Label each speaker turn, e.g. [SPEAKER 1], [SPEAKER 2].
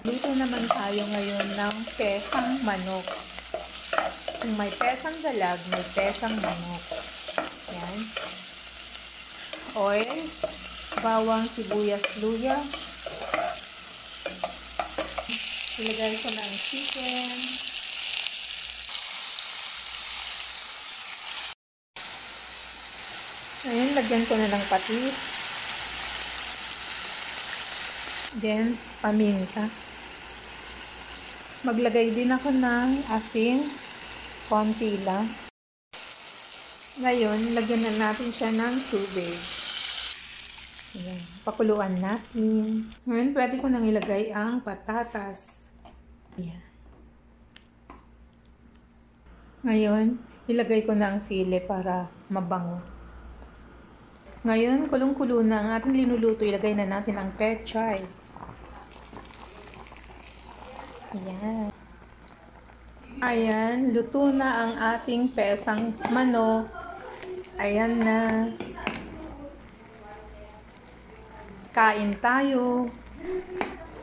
[SPEAKER 1] Luto naman tayo ngayon ng pesang manok. Kung may pesang dalag, may pesang manok. Yan. Oil, bawang, sibuyas, luya. Ilagay ko na ang chicken. Ayun, lagyan ko na ng patis. Then, paminta. Maglagay din ako ng asin. Konti lang. Ngayon, lagyan na natin siya ng tubig. Ayan, pakuluan natin. Ngayon, pwede ko nang ilagay ang patatas. Ayan. Ngayon, ilagay ko na ang sili para mabango. Ngayon, kulong-kulo na ang ating linuluto. Ilagay na natin ang pechay. Ayan. Ayan, luto na ang ating pesang manok. Ayan na. Kain tayo.